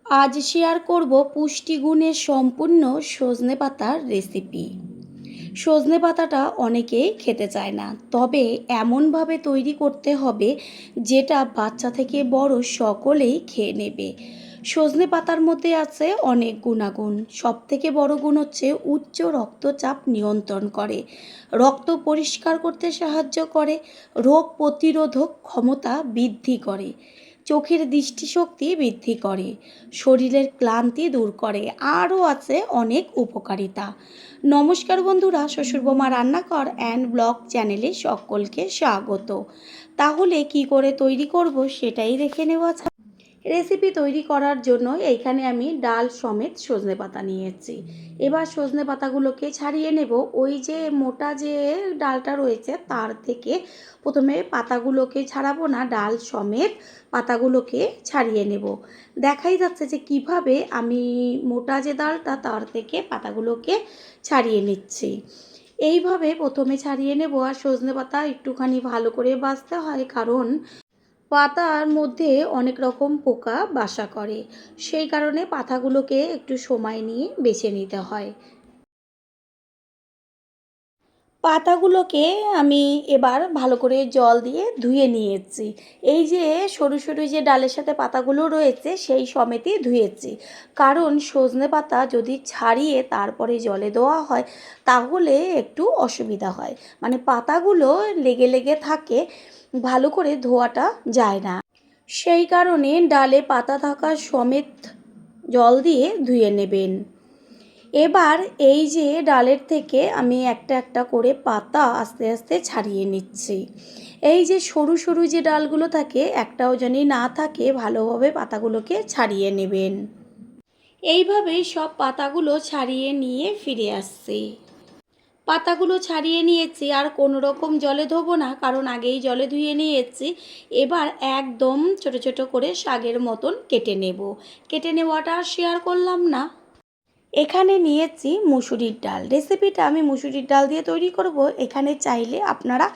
আজ শেয়ার করব পুষ্টিগুণে সম্পূর্ণ সজনে পাতার রেসিপি। সজনে পাতাটা অনেকেই খেতে চায় না, তবে এমনভাবে তৈরি করতে হবে যেটা বাচ্চা থেকে বড় সকলেই খেয়ে নেবে। সজনে পাতার মধ্যে আছে অনেক গুণাগুণ। সবথেকে বড় গুণ হচ্ছে উচ্চ রক্তচাপ নিয়ন্ত্রণ করে, রক্ত পরিষ্কার করতে সাহায্য করে, রোগ প্রতিরোধক ক্ষমতা বৃদ্ধি করে, চোখের দৃষ্টিশক্তি বৃদ্ধি করে, শরীরের ক্লান্তি দূর করে, আরও আছে অনেক উপকারিতা। নমস্কার বন্ধুরা, শ্বশুরবৌমা রান্নাঘর অ্যান্ড ব্লগ চ্যানেলে সকলকে স্বাগত। তাহলে কি করে তৈরি করব সেটাই দেখে নেওয়া যাক। রেসিপি তৈরি করার জন্য এইখানে আমি ডাল সমেত সজনে পাতা নিয়েছি। এবার সজনে পাতাগুলোকে ছাড়িয়ে নেব। ওই যে মোটা যে ডালটা রয়েছে তার থেকে প্রথমে পাতাগুলোকে ছাড়াবো না, ডাল সমেত পাতাগুলোকে ছাড়িয়ে নেব। দেখাই যাচ্ছে যে কিভাবে আমি মোটা যে ডালটা তার থেকে পাতাগুলোকে ছাড়িয়ে নিচ্ছি। এইভাবে প্রথমে ছাড়িয়ে নেব। আর সজনে পাতা একটুখানি ভালো করে বাছতে হয়, কারণ পাতার মধ্যে অনেক রকম পোকা বাসা করে, সেই কারণে পাতাগুলোকে একটু সময় নিয়ে বেছে নিতে হয়। পাতাগুলোকে আমি এবার ভালো করে জল দিয়ে ধুয়ে নিয়েছি। এই যে সরু সরু যে ডালের সাথে পাতাগুলো রয়েছে সেই সমেতই ধুয়েছি, কারণ সজনে পাতা যদি ছাড়িয়ে তারপরে জলে দেওয়া হয় তাহলে একটু অসুবিধা হয়, মানে পাতাগুলো লেগে লেগে থাকে, ভালো করে ধোয়াটা যায় না। সেই কারণে ডালে পাতা থাকা সমেত জল দিয়ে ধুয়ে নেবেন। এবার এই যে ডালের থেকে আমি একটা একটা করে পাতা আস্তে আস্তে ছাড়িয়ে নিচ্ছি। এই যে সরু সরু যে ডালগুলো থাকে একটাও যেন না থাকে, ভালোভাবে পাতাগুলোকে ছাড়িয়ে নেবেন। এইভাবেই সব পাতাগুলো ছাড়িয়ে নিয়ে ফিরে আসছি। পাতাগুলো ছাড়িয়ে নিয়েছি, আর কোনো রকম জলে ধোবো না, কারণ আগেই জলে ধুয়ে নিয়েছি। এবার একদম ছোট ছোট করে শাকের মতন কেটে নেব। কেটে নেওয়াটা শেয়ার করলাম না। এখানে নিয়েছি মুসুরির ডাল। রেসিপিটা আমি মুসুরির ডাল দিয়ে তৈরি করব। এখানে চাইলে আপনারা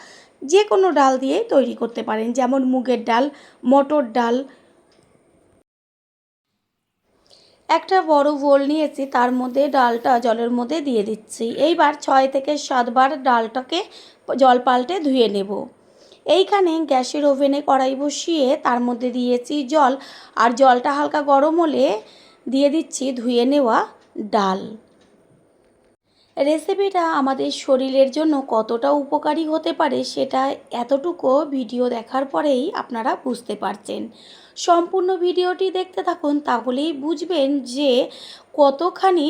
যে কোনো ডাল দিয়ে তৈরি করতে পারেন, যেমন মুগের ডাল, মটর ডাল। একটা বড় বোল নিয়েছি, তার মধ্যে ডালটা জলের মধ্যে দিয়ে দিচ্ছি। এইবার 6 থেকে 7 বার ডালটাকে জল পাল্টে ধুয়ে নেব। এইখানে গ্যাসের ওভেনে কড়াই বসিয়ে তার মধ্যে দিয়েছি জল, আর জলটা হালকা গরম হলে দিয়ে দিচ্ছি ধুয়ে নেওয়া ডাল। রেসিপিটা আমাদের শরীরের জন্য কতটা উপকারী হতে পারে সেটা এতটুকু ভিডিও দেখার পরেই আপনারা বুঝতে পারছেন। সম্পূর্ণ ভিডিওটি দেখতে থাকুন, তাহলেই বুঝবেন যে কতখানি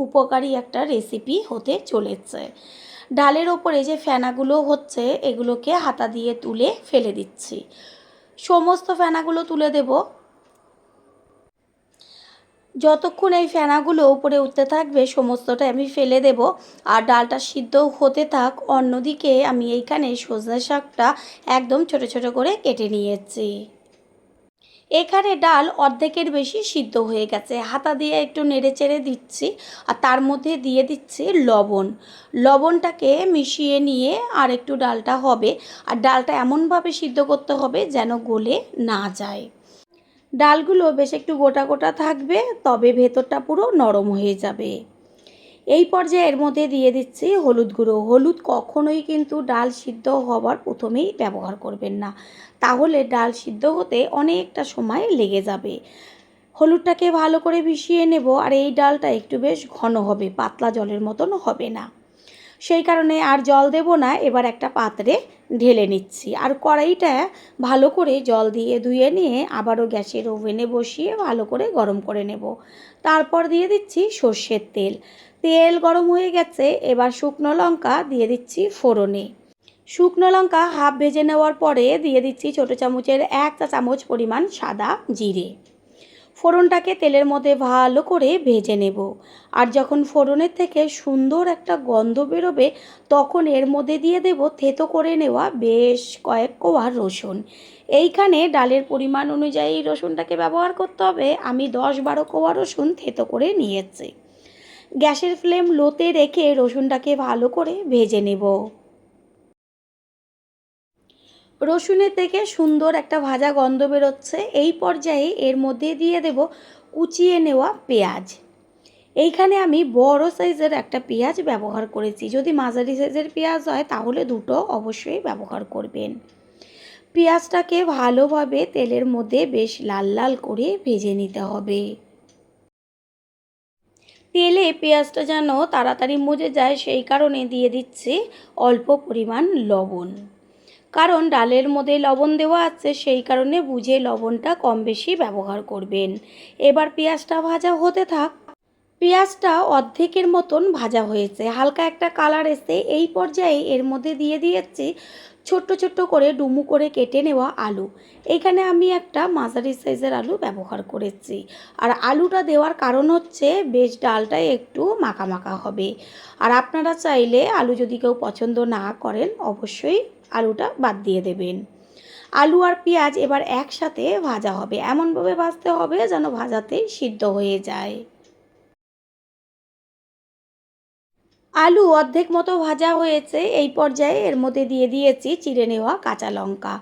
উপকারী একটা রেসিপি হতে চলেছে। ডালের ওপরে যে ফেনাগুলো হচ্ছে এগুলোকে হাতা দিয়ে তুলে ফেলে দিচ্ছি। সমস্ত ফেনাগুলো তুলে দেব। যতক্ষণ এই ফেনাগুলো উপরে উঠতে থাকবে সমস্তটা আমি ফেলে দেব, আর ডালটা সিদ্ধ হতে থাক। অন্যদিকে আমি এইখানে সজনে শাকটা একদম ছোট ছোট করে কেটে নিয়েছি। এখানে ডাল অর্ধেকের বেশি সিদ্ধ হয়ে গেছে। হাতা দিয়ে একটু নেড়ে চেড়ে দিচ্ছি, আর তার মধ্যে দিয়ে দিচ্ছি লবণ। লবণটাকে মিশিয়ে নিয়ে আর একটু ডালটা হবে, আর ডালটা এমনভাবে সিদ্ধ করতে হবে যেন গলে না যায়। ডালগুলো বেশ একটু গোটা গোটা থাকবে, তবে ভেতরটা পুরো নরম হয়ে যাবে। এই পর্যায়ে এর মধ্যে দিয়ে দিচ্ছি হলুদ গুঁড়ো। হলুদ কখনোই কিন্তু ডাল সিদ্ধ হবার প্রথমেই ব্যবহার করবেন না, তাহলে ডাল সিদ্ধ হতে অনেকটা সময় লেগে যাবে। হলুদটাকে ভালো করে মিশিয়ে নেব, আর এই ডালটা একটু বেশ ঘন হবে, পাতলা জলের মতন হবে না, সেই কারণে আর জল দেব না। এবার একটা পাত্রে ঢেলে নিচ্ছি, আর কড়াইটা ভালো করে জল দিয়ে ধুয়ে নিয়ে আবারও গ্যাসের ওভেনে বসিয়ে ভালো করে গরম করে নেব। তারপর দিয়ে দিচ্ছি সর্ষের তেল। তেল গরম হয়ে গেছে, এবার শুকনো লঙ্কা দিয়ে দিচ্ছি ফোড়নে। শুকনো লঙ্কা হাফ ভেজে নেওয়ার পরে দিয়ে দিচ্ছি ছোটো চামচের 1 চা চামচ পরিমাণ সাদা জিরে। ফোড়নটাকে তেলের মধ্যে ভালো করে ভেজে নেব, আর যখন ফোড়নের থেকে সুন্দর একটা গন্ধ বেরোবে তখন এর মধ্যে দিয়ে দেব থেতো করে নেওয়া বেশ কয়েক কোয়া রসুন। এইখানে ডালের পরিমাণ অনুযায়ী রসুনটাকে ব্যবহার করতে হবে। আমি 10-12 কোয়া রসুন থেতো করে নিয়েছি। গ্যাসের ফ্লেম লোতে রেখে রসুনটাকে ভালো করে ভেজে নেব। রসুনের থেকে সুন্দর একটা ভাজা গন্ধ বেরোচ্ছে। এই পর্যায়ে এর মধ্যে দিয়ে দেব কুচিয়ে নেওয়া পেঁয়াজ। এইখানে আমি বড় সাইজের একটা পেঁয়াজ ব্যবহার করেছি। যদি মাঝারি সাইজের পেঁয়াজ হয় তাহলে দুটো অবশ্যই ব্যবহার করবেন। পেঁয়াজটাকে ভালোভাবে তেলের মধ্যে বেশ লাল লাল করে ভেজে নিতে হবে। তেলে পেঁয়াজটা যেন তাড়াতাড়ি মজে যায় সেই কারণে দিয়ে দিচ্ছি অল্প পরিমাণ লবণ। কারণ ডালের মধ্যে লবণ দেওয়া আছে, সেই কারণে বুঝে লবণটা কম বেশি ব্যবহার করবেন। এবার পেঁয়াজটা ভাজা হতে থাক। পেঁয়াজটা অর্ধেকের মতন ভাজা হয়েছে, হালকা একটা কালার এসে এই পর্যায়ে এর মধ্যে দিয়ে দিয়েছি ছোট্ট ছোট্ট করে ডুমু করে কেটে নেওয়া আলু। এইখানে আমি একটা মাঝারি সাইজের আলু ব্যবহার করেছি। আর আলুটা দেওয়ার কারণ হচ্ছে বেশ ডালটা একটু মাখা মাখা হবে। আর আপনারা চাইলে আলু যদি কেউ পছন্দ না করেন অবশ্যই আলুটা বাদ দিয়ে দেবেন। আলু আর পেঁয়াজ এবার একসাথে ভাজা হবে, এমনভাবে ভাজতে হবে যেন ভাজাতেই সিদ্ধ হয়ে যায়। আলু অর্ধেক মতো ভাজা হয়েছে, এই পর্যায়ে এর মধ্যে দিয়ে দিয়েছি চিড়ে নেওয়া কাঁচা লঙ্কা।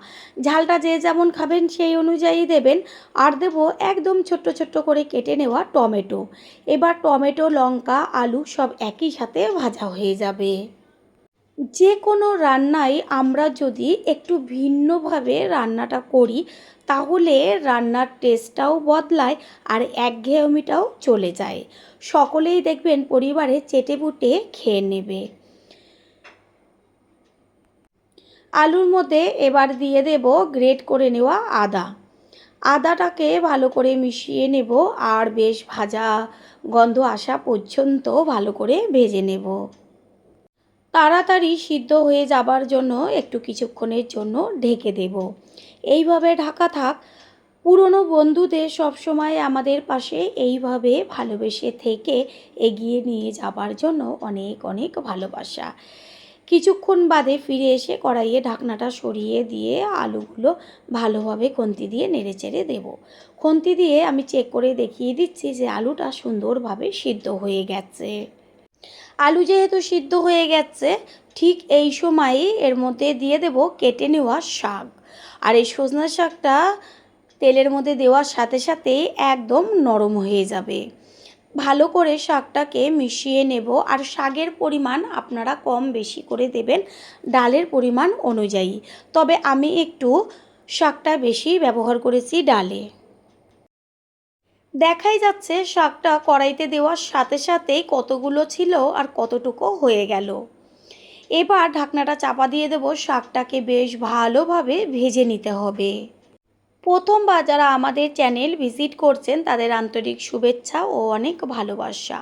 ঝালটা যে যেমন খাবেন সেই অনুযায়ী দেবেন। আর দেবো একদম ছোট্ট ছোট্ট করে কেটে নেওয়া টমেটো। এবার টমেটো, লঙ্কা, আলু সব একই সাথে ভাজা হয়ে যাবে। যে কোনো রান্নায় আমরা যদি একটু ভিন্নভাবে রান্নাটা করি তাহলে রান্নার টেস্টটাও বদলায় আর একঘেয়েমিটাও চলে যায়। সকলেই দেখবেন পরিবারে চেটেপুটে খেয়ে নেবে। আলুর মধ্যে এবার দিয়ে দেব গ্রেট করে নেওয়া আদা। আদাটাকে ভালো করে মিশিয়ে নেব আর বেশ ভাজা গন্ধ আসা পর্যন্ত ভালো করে ভেজে নেব। তাড়াতাড়ি সিদ্ধ হয়ে যাবার জন্য একটু কিছুক্ষণের জন্য ঢেকে দেব। এইভাবে ঢাকা থাক। পুরনো বন্ধুদের সবসময় আমাদের পাশে এইভাবে ভালোবেসে থেকে এগিয়ে নিয়ে যাবার জন্য অনেক অনেক ভালোবাসা। কিছুক্ষণ বাদে ফিরে এসে কড়াইয়ে ঢাকনাটা সরিয়ে দিয়ে আলুগুলো ভালোভাবে খুন্তি দিয়ে নেড়েচেড়ে দেব। খুন্তি দিয়ে আমি চেক করে দেখিয়ে দিচ্ছি যে আলুটা সুন্দরভাবে সিদ্ধ হয়ে গেছে। আলু যেহেতু সিদ্ধ হয়ে গেছে, ঠিক এই সময়ই এর মধ্যে দিয়ে দেব কেটে নেওয়া শাক। আর এই সজনা শাকটা তেলের মধ্যে দেওয়ার সাথে সাথেই একদম নরম হয়ে যাবে। ভালো করে শাকটাকে মিশিয়ে নেব। আর শাকের পরিমাণ আপনারা কম বেশি করে দেবেন ডালের পরিমাণ অনুযায়ী। তবে আমি একটু শাকটা বেশি ব্যবহার করেছি ডালে। দেখাই যাচ্ছে শাকটা কড়াইতে দেওয়ার সাথে সাথেই কতগুলো ছিল আর কতটুকু হয়ে গেল। এবার ঢাকনাটা চাপা দিয়ে দেব, শাকটাকে বেশ ভালোভাবে ভেজে নিতে হবে। প্রথমবার যারা আমাদের চ্যানেল ভিজিট করছেন তাদের আন্তরিক শুভেচ্ছা ও অনেক ভালোবাসা।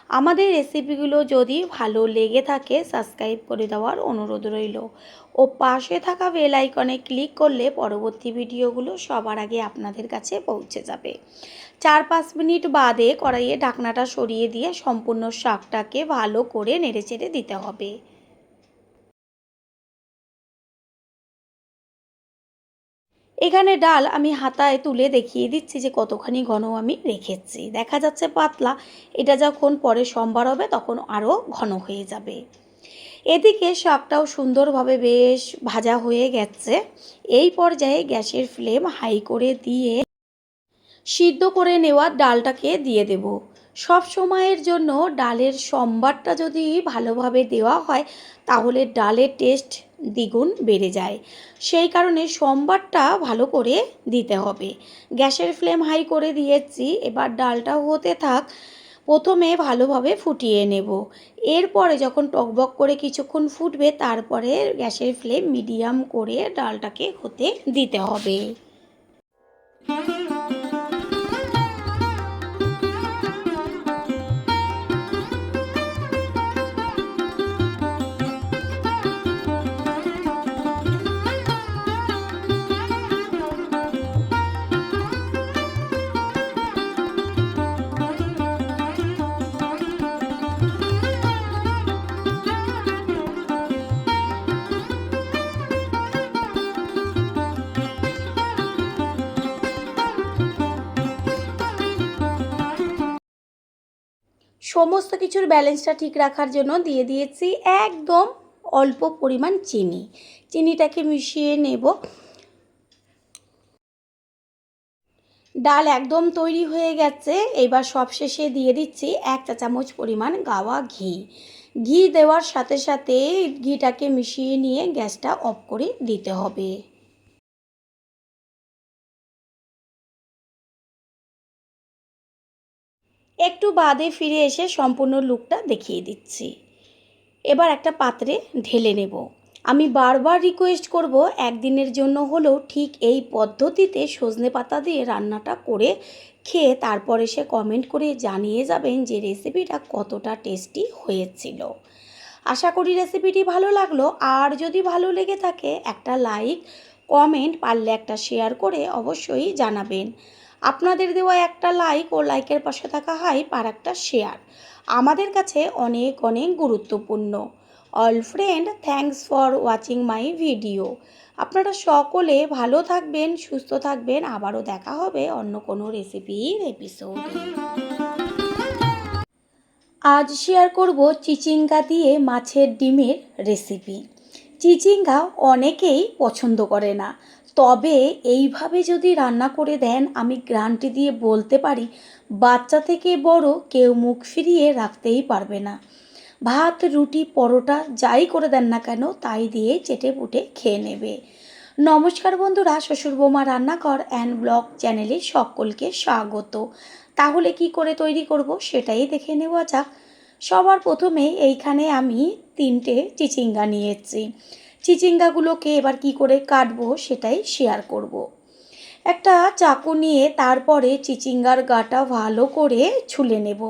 আমাদের রেসিপিগুলো যদি ভালো লেগে থাকে সাবস্ক্রাইব করে দেওয়ার অনুরোধ রইল ও পাশে থাকা বেল আইকনে ক্লিক করলে পরবর্তী ভিডিওগুলো সবার আগে আপনাদের কাছে পৌঁছে যাবে। 4-5 মিনিট বাদে কড়াইয়ে ঢাকনাটা সরিয়ে দিয়ে সম্পূর্ণ শাকটাকে ভালো করে নেড়েচেড়ে দিতে হবে। এখানে ডাল আমি হাতায় তুলে দেখিয়ে দিচ্ছি যে কতখানি ঘন আমি রেখেছি। দেখা যাচ্ছে পাতলা, এটা যখন পরে সম্বার হবে তখন আরও ঘন হয়ে যাবে। এদিকে শাকটাও সুন্দরভাবে বেশ ভাজা হয়ে গেছে। এই পর্যায়ে গ্যাসের ফ্লেম হাই করে দিয়ে সিদ্ধ করে নেওয়া ডালটাকে দিয়ে দেব। সব সময়ের জন্য ডালের সম্বারটা যদি ভালোভাবে দেওয়া হয় তাহলে ডালের টেস্ট দ্বিগুণ বেড়ে যায়। সেই কারণে সম্বারটা ভালো করে দিতে হবে। গ্যাসের ফ্লেম হাই করে দিয়েছি, এবার ডালটা হতে থাক। প্রথমে ভালোভাবে ফুটিয়ে নেব। এরপরে যখন টকবক করে কিছুক্ষণ ফুটবে তারপরে গ্যাসের ফ্লেম মিডিয়াম করে ডালটাকে হতে দিতে হবে। সমস্ত কিছুর ব্যালেন্সটা ঠিক রাখার জন্য দিয়ে দিয়েছি একদম অল্প পরিমাণ চিনি। চিনিটাকে মিশিয়ে নেব। ডাল একদম তৈরি হয়ে গেছে। এবার সবশেষে দিয়ে দিচ্ছি 1 চা চামচ পরিমাণ গাওয়া ঘি। ঘি দেওয়ার সাথে সাথে ঘিটাকে মিশিয়ে নিয়ে গ্যাসটা অফ করে দিতে হবে। একটু বাদে ফিরে এসে সম্পূর্ণ লুকটা দেখিয়ে দিচ্ছি। এবার একটা পাত্রে ঢেলে নেব। আমি বারবার রিকোয়েস্ট করব একদিনের জন্য হলেও ঠিক এই পদ্ধতিতে সজনে পাতা দিয়ে রান্নাটা করে খেয়ে তারপর এসে কমেন্ট করে জানিয়ে যাবেন যে রেসিপিটা কতটা টেস্টি হয়েছিল। আশা করি রেসিপিটি ভালো লাগলো। আর যদি ভালো লেগে থাকে একটা লাইক, কমেন্ট, পারলে একটা শেয়ার করে অবশ্যই জানাবেন। আপনাদের দেওয়া একটা লাইক ও লাইকের পাশে থাকা হাইপ আর একটা শেয়ার আমাদের কাছে অনেক অনেক গুরুত্বপূর্ণ। All friend, thanks for watching my video. আপনারা সকলে ভালো থাকবেন, সুস্থ থাকবেন। আবারও দেখা হবে অন্য কোনো রেসিপির এপিসোডে। আজ শেয়ার করব চিচিঙ্গা দিয়ে মাছের ডিমের রেসিপি। চিচিঙ্গা অনেকেই পছন্দ করে না, তবে এইভাবে যদি রান্না করে দেন আমি গ্যারান্টি দিয়ে বলতে পারি বাচ্চা থেকে বড় কেউ মুখ ফিরিয়ে রাখতেই পারবে না। ভাত, রুটি, পরোটা যাই করে দেন না কেন তাই দিয়ে চেটে পুটে খেয়ে নেবে। নমস্কার বন্ধুরা, শ্বশুর বৌমা রান্নাঘর অ্যান্ড ব্লগ চ্যানেলে সকলকে স্বাগত। তাহলে কি করে তৈরি করব সেটাই দেখে নেওয়া যাক। সবার প্রথমে এইখানে আমি 3টে চিচিঙ্গা নিয়েছি। চিচিঙ্গাগুলোকে এবার কি করে কাটবো সেটাই শেয়ার করব। একটা চাকু নিয়ে তারপরে চিচিঙ্গার গাটা ভালো করে ছুলে নেব।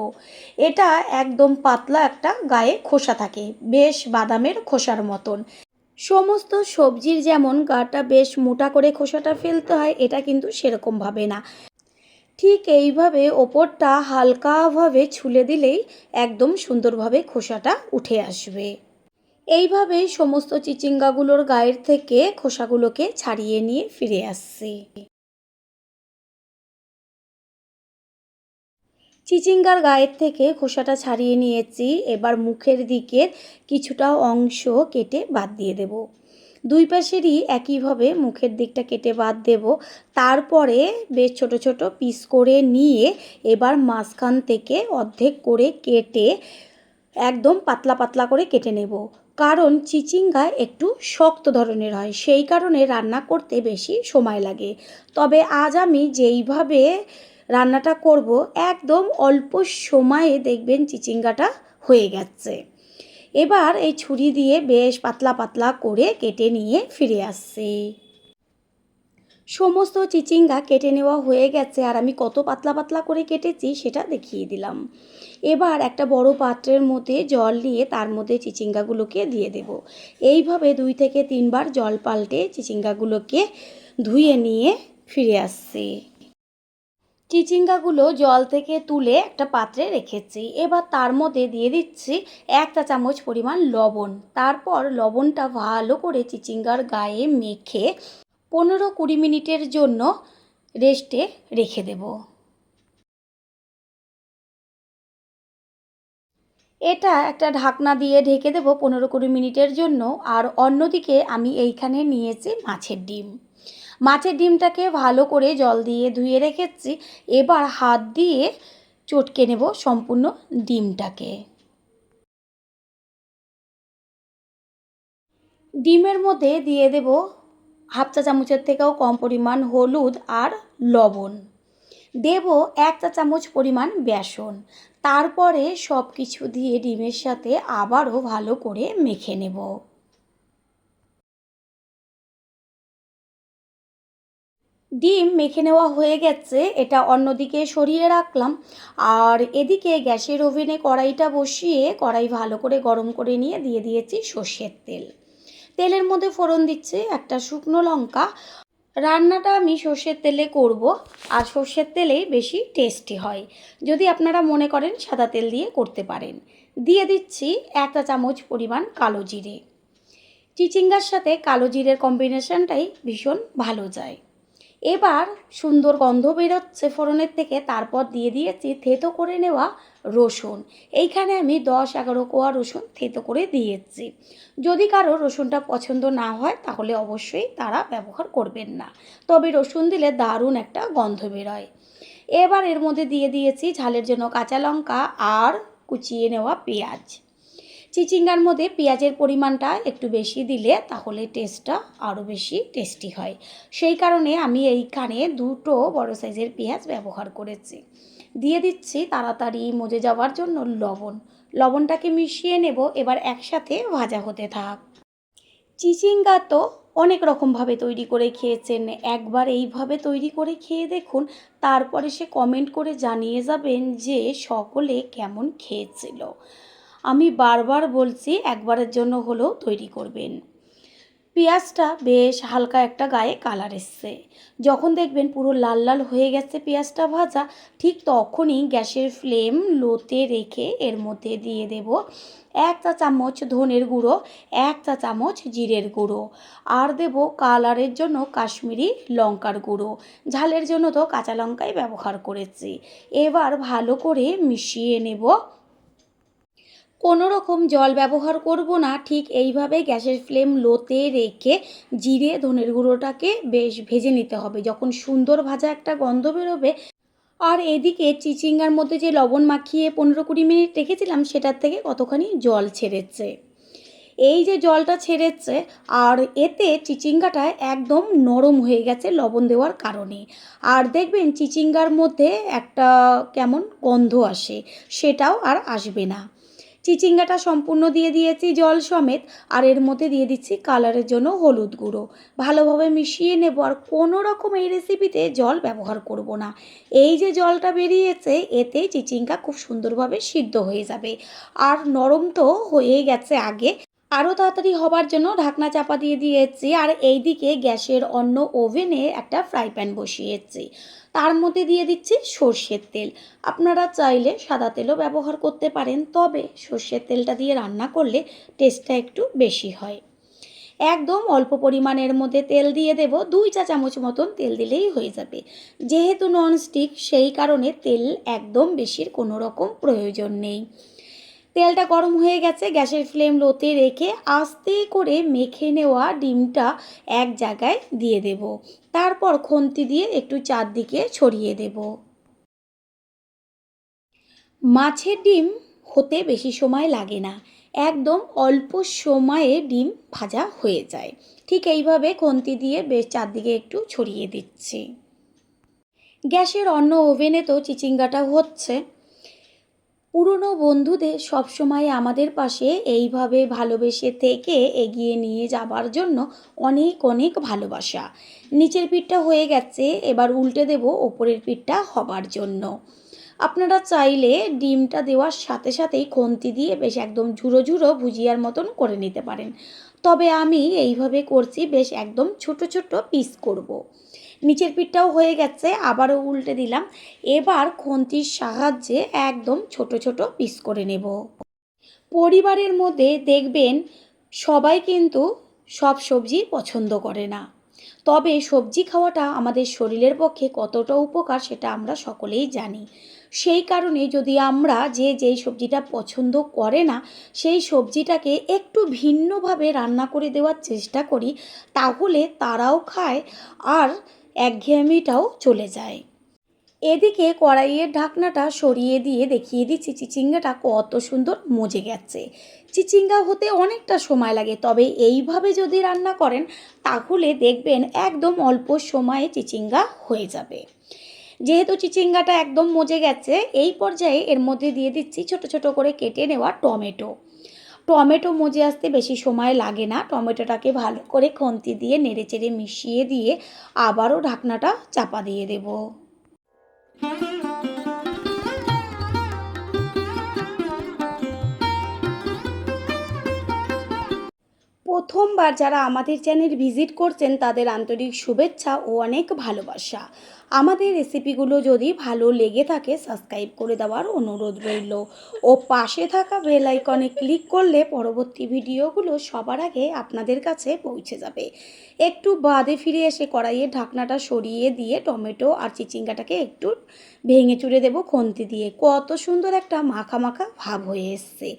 এটা একদম পাতলা একটা গায়ে খোসা থাকে, বেশ বাদামের খোসার মতন। সমস্ত সবজির যেমন গাটা বেশ মোটা করে খোসাটা ফেলতে হয়, এটা কিন্তু সেরকমভাবে না। ঠিক এইভাবে ওপরটা হালকাভাবে ছুলে দিলেই একদম সুন্দরভাবে খোসাটা উঠে আসবে। এইভাবে সমস্ত চিচিঙ্গাগুলোর গায়ের থেকে খোসাগুলোকে ছাড়িয়ে নিয়ে ফিরে আসছি। চিচিঙ্গার গায়ের থেকে খোসাটা ছাড়িয়ে নিয়েছি। এবার মুখের দিকের কিছুটা অংশ কেটে বাদ দিয়ে দেব। দুই পাশেরই একইভাবে মুখের দিকটা কেটে বাদ দেব। তারপরে বেশ ছোট ছোট পিস করে নিয়ে এবার মাঝখান থেকে অর্ধেক করে কেটে একদম পাতলা পাতলা করে কেটে নেব। কারণ চিচিঙ্গা একটু শক্ত ধরনের হয়, সেই কারণে রান্না করতে বেশি সময় লাগে। তবে আজ আমি যেইভাবে রান্নাটা করব একদম অল্প সময়ে দেখবেন চিচিঙ্গাটা হয়ে গেছে। এবার এই ছুরি দিয়ে বেশ পাতলা পাতলা করে কেটে নিয়ে ফিরে আসছি। সমস্ত চিচিঙ্গা কেটে নেওয়া হয়ে গেছে আর আমি কত পাতলা পাতলা করে কেটেছি সেটা দেখিয়ে দিলাম। এবার একটা বড় পাত্রের মধ্যে জল নিয়ে তার মধ্যে চিচিঙ্গাগুলোকে দিয়ে দেব। এইভাবে 2 থেকে 3 বার জল পাল্টে চিচিঙ্গাগুলোকে ধুয়ে নিয়ে ফিরে আসছি। চিচিঙ্গাগুলো জল থেকে তুলে একটা পাত্রে রেখেছি। এবার তার মধ্যে দিয়ে দিচ্ছি 1 চা চামচ পরিমাণ লবণ। তারপর লবণটা ভালো করে চিচিঙ্গার গায়ে মেখে 15-20 মিনিটের জন্য রেস্টে রেখে দেব। এটা একটা ঢাকনা দিয়ে ঢেকে দেব 15-20 মিনিটের জন্য। আর অন্যদিকে আমি এইখানে নিয়েছি মাছের ডিম। মাছের ডিমটাকে ভালো করে জল দিয়ে ধুয়ে রেখেছি। এবার হাত দিয়ে চটকে নেব সম্পূর্ণ ডিমটাকে। ডিমের মধ্যে দিয়ে দেব হাফ চা চামচের থেকেও কম পরিমাণ হলুদ আর লবণ। দেব 1 চা চামচ পরিমাণ বেসন। তারপরে সব কিছু দিয়ে ডিমের সাথে আবারও ভালো করে মেখে নেব। ডিম মেখে নেওয়া হয়ে গেছে, এটা অন্যদিকে সরিয়ে রাখলাম। আর এদিকে গ্যাসের ওভেনে কড়াইটা বসিয়ে কড়াই ভালো করে গরম করে নিয়ে দিয়ে দিয়েছি সর্ষের তেল। তেলের মধ্যে ফোড়ন দিচ্ছি একটা শুকনো লঙ্কা। রান্নাটা আমি সর্ষের তেলে করব আর সর্ষের তেলেই বেশি টেস্টি হয়। যদি আপনারা মনে করেন সাদা তেল দিয়ে করতে পারেন। দিয়ে দিচ্ছি 1 চা চামচ পরিমাণ কালো জিরে। চিচিঙ্গার সাথে কালো জিরের কম্বিনেশনটাই ভীষণ ভালো যায়। এবার সুন্দর গন্ধ বেরোচ্ছে ফোড়নের থেকে, তারপর দিয়ে দিয়েছি থেতো করে নেওয়া রসুন। এইখানে আমি 10-11 কোয়া রসুন থেতো করে দিয়েছি। যদি কারো রসুনটা পছন্দ না হয় তাহলে অবশ্যই তারা ব্যবহার করবেন না, তবে রসুন দিলে দারুণ একটা গন্ধ বেরোয়। এবার এর মধ্যে দিয়ে দিয়েছি ঝালের জন্য কাঁচা লঙ্কা আর কুচিয়ে নেওয়া পেঁয়াজ। চিচিঙ্গার মধ্যে পেঁয়াজের পরিমাণটা একটু বেশি দিলে তাহলে টেস্টটা আরও বেশি টেস্টি হয়, সেই কারণে আমি এইখানে 2টো বড় সাইজের পেঁয়াজ ব্যবহার করেছি। দিয়ে দিচ্ছি তাড়াতাড়ি মজে যাওয়ার জন্য লবণটাকে মিশিয়ে নেব। এবার একসাথে ভাজা হতে থাক। চিচিঙ্গা তো অনেক রকমভাবে তৈরি করে খেয়েছেন, একবার এইভাবে তৈরি করে খেয়ে দেখুন, তারপরে সে কমেন্ট করে জানিয়ে যাবেন যে সকলে কেমন খেয়েছিল। আমি বারবার বলছি একবারের জন্য হলেও তৈরি করবেন। পেঁয়াজটা বেশ হালকা একটা গায়ে কালার এসছে, যখন দেখবেন পুরো লাল লাল হয়ে গেছে পেঁয়াজটা ভাজা, ঠিক তখনই গ্যাসের ফ্লেম লোতে রেখে এর মধ্যে দিয়ে দেব 1 চা চামচ ধনের গুঁড়ো, 1 চা চামচ জিরের গুঁড়ো, আর দেব কালারের জন্য কাশ্মীরি লঙ্কার গুঁড়ো। ঝালের জন্য তো কাঁচা লঙ্কাই ব্যবহার করেছি। এবার ভালো করে মিশিয়ে নেব। কোনো রকম জল ব্যবহার করব না, ঠিক এইভাবে গ্যাসের ফ্লেম লোতে রেখে জিরে ধনের গুঁড়োটাকে বেশ ভেজে নিতে হবে, যখন সুন্দর ভাজা একটা গন্ধ বেরোবে। আর এদিকে চিচিঙ্গার মধ্যে যে লবণ মাখিয়ে 15-20 মিনিট রেখেছিলাম সেটার থেকে কতখানি জল ছেড়েছে। এই যে জলটা ছেড়েছে, আর এতে চিচিঙ্গাটা একদম নরম হয়ে গেছে লবণ দেওয়ার কারণে। আর দেখবেন চিচিঙ্গার মধ্যে একটা কেমন গন্ধ আসে, সেটাও আর আসবে না। চিচিঙ্গাটা সম্পূর্ণ দিয়ে দিয়েছি জল সমেত, আর এর মধ্যে দিয়ে দিচ্ছি কালারের জন্য হলুদ গুঁড়ো। ভালোভাবে মিশিয়ে নেব, আর কোনো রকম এই রেসিপিতে জল ব্যবহার করব না। এই যে জলটা বেরিয়েছে এতে চিচিঙ্গা খুব সুন্দরভাবে সিদ্ধ হয়ে যাবে, আর নরম তো হয়ে গেছে আগে, আরও তাড়াতাড়ি হবার জন্য ঢাকনা চাপা দিয়ে দিয়েছি। আর এই দিকে গ্যাসের অন্য ওভেনে একটা ফ্রাই প্যান বসিয়েছি, তার মধ্যে দিয়ে দিচ্ছি সর্ষের তেল। আপনারা চাইলে সাদা তেলও ব্যবহার করতে পারেন, তবে সর্ষের তেলটা দিয়ে রান্না করলে টেস্টটা একটু বেশি হয়। একদম অল্প পরিমাণের মধ্যে তেল দিয়ে দেব, 2 চা চামচ মতন তেল দিলেই হয়ে যাবে। যেহেতু ননস্টিক সেই কারণে তেল একদম বেশির কোনো রকম প্রয়োজন নেই। তেলটা গরম হয়ে গেছে, গ্যাসের ফ্লেম লোতে রেখে আস্তে করে মেখে নেওয়া ডিমটা এক জায়গায় দিয়ে দেব, তারপর খুন্তি দিয়ে একটু চারদিকে ছড়িয়ে দেব। মাছের ডিম হতে বেশি সময় লাগে না, একদম অল্প সময়ে ডিম ভাজা হয়ে যায়। ঠিক এইভাবে খুন্তি দিয়ে বেশ চারদিকে একটু ছড়িয়ে দিচ্ছি। গ্যাসের অন্য ওভেনে তো চিচিঙ্গাটা হচ্ছে। পুরনো বন্ধুদের সবসময় আমাদের পাশে এইভাবে ভালোবেসে থেকে এগিয়ে নিয়ে যাবার জন্য অনেক অনেক ভালোবাসা। নিচের পিঠটা হয়ে গেছে, এবার উল্টে দেব ওপরের পিঠটা হবার জন্য। আপনারা চাইলে ডিমটা দেওয়ার সাথে সাথেই খুন্তি দিয়ে বেশ একদম ঝুরো ঝুরো ভুজিয়ার মতন করে নিতে পারেন, তবে আমি এইভাবে করছি, বেশ একদম ছোট ছোট পিস করব। নিচের পিঠটাও হয়ে গেছে, আবারও উল্টে দিলাম। এবার খুন্তির সাহায্যে একদম ছোট ছোট পিস করে নেব। পরিবারের মধ্যে দেখবেন সবাই কিন্তু সব সবজি পছন্দ করে না, তবে সবজি খাওয়াটা আমাদের শরীরের পক্ষে কতটা উপকার সেটা আমরা সকলেই জানি। সেই কারণে যদি আমরা যে যেই সবজিটা পছন্দ করে না সেই সবজিটাকে একটু ভিন্নভাবে রান্না করে দেওয়ার চেষ্টা করি, তাহলে তারাও খায় আর একঘেয়েমিটাও চলে যায়। এদিকে কড়াইয়ের ঢাকনাটা সরিয়ে দিয়ে দেখিয়ে দিচ্ছি চিচিঙ্গাটা কত সুন্দর মজে গেছে। চিচিঙ্গা হতে অনেকটা সময় লাগে, তবে এইভাবে যদি রান্না করেন তাহলে দেখবেন একদম অল্প সময়ে চিচিঙ্গা হয়ে যাবে। যেহেতু চিচিঙ্গাটা একদম মজে গেছে, এই পর্যায়ে এর মধ্যে দিয়ে দিচ্ছি ছোট ছোট করে কেটে নেওয়া টমেটো। টমেটো মজে আসতে বেশি সময় লাগে না, টমেটোটাকে ভালো করে খুন্তি দিয়ে নেড়েচেড়ে মিশিয়ে দিয়ে আবারও ঢাকনাটা চাপা দিয়ে দেব। প্রথমবার যারা আমাদের চ্যানেল ভিজিট করছেন তাদের আন্তরিক শুভেচ্ছা ও অনেক ভালোবাসা। আমাদের রেসিপিগুলো যদি ভালো লেগে থাকে সাবস্ক্রাইব করে দেওয়ার অনুরোধ রইল ও পাশে থাকা বেল আইকনে ক্লিক করলে পরবর্তী ভিডিওগুলো সবার আগে আপনাদের কাছে পৌঁছে যাবে। একটু বাদে ফিরে এসে কড়াইয়ের ঢাকনাটা সরিয়ে দিয়ে টমেটো আর চিচিঙ্গাটাকে একটু ভেঙে চুড়ে দেবো খুন্তি দিয়ে। কত সুন্দর একটা মাখা মাখা ভাব হয়ে এসছে।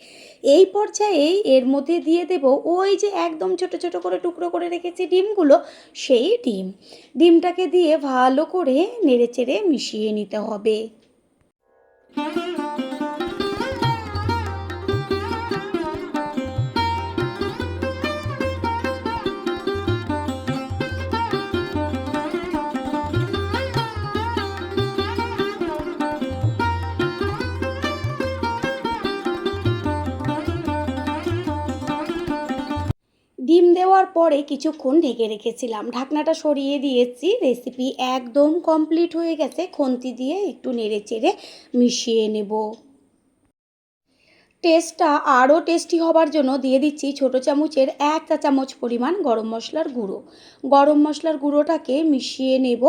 এই পর্যায়ে এর মধ্যে দিয়ে দেব ওই যে একদম ছোট ছোট করে টুকরো করে রেখেছি ডিমগুলো, সেই ডিমটাকে দিয়ে ভালো করে নেড়েচেড়ে মিশিয়ে নিতে হবে। ডিম দেওয়ার পরে কিছুক্ষণ ঢেকে রেখেছিলাম, ঢাকনাটা সরিয়ে দিয়েছি। রেসিপি একদম কমপ্লিট হয়ে গেছে। খুন্তি দিয়ে একটু নেড়েচেড়ে মিশিয়ে নেব। টেস্টটা আরও টেস্টি হবার জন্য দিয়ে দিচ্ছি ছোটো চামচের 1 চা চামচ পরিমাণ গরম মশলার গুঁড়ো। গরম মশলার গুঁড়োটাকে মিশিয়ে নেব।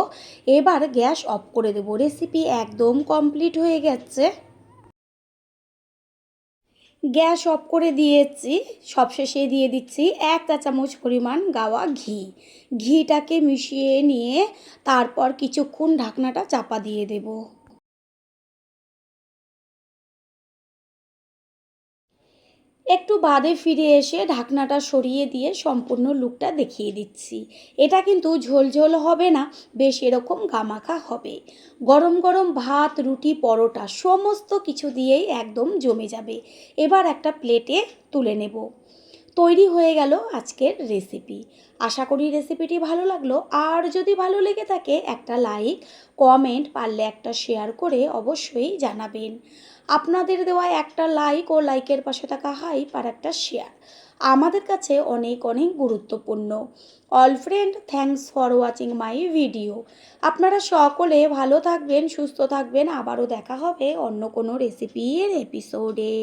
এবার গ্যাস অফ করে দেব। রেসিপি একদম কমপ্লিট হয়ে গেছে। গ্যাস অফ করে দিয়েছি। সবশেষে দিয়ে দিচ্ছি 1 চা চামচ পরিমাণ গাওয়া ঘি। ঘিটাকে মিশিয়ে নিয়ে তারপর কিছুক্ষণ ঢাকনাটা চাপা দিয়ে দেব। একটু বাদে ফিরে এসে ঢাকনাটা সরিয়ে দিয়ে সম্পূর্ণ লুকটা দেখিয়ে দিচ্ছি। এটা কিন্তু ঝোলঝোল হবে না, বেশ এরকম গামাখা হবে। গরম গরম ভাত, রুটি, পরোটা সমস্ত কিছু দিয়েই একদম জমে যাবে। এবার একটা প্লেটে তুলে নেব। তৈরি হয়ে গেল আজকের রেসিপি। আশা করি রেসিপিটি ভালো লাগলো। আর যদি ভালো লেগে থাকে একটা লাইক, কমেন্ট, পারলে একটা শেয়ার করে অবশ্যই জানাবেন। আপনাদের দেওয়া একটা লাইক ও লাইকের পাশে থাকা হাইপ আর একটা শেয়ার আমাদের কাছে অনেক অনেক গুরুত্বপূর্ণ। All friend, thanks for watching my video. আপনারা সকলে ভালো থাকবেন, সুস্থ থাকবেন। আবারও দেখা হবে অন্য কোনো রেসিপির এপিসোডে।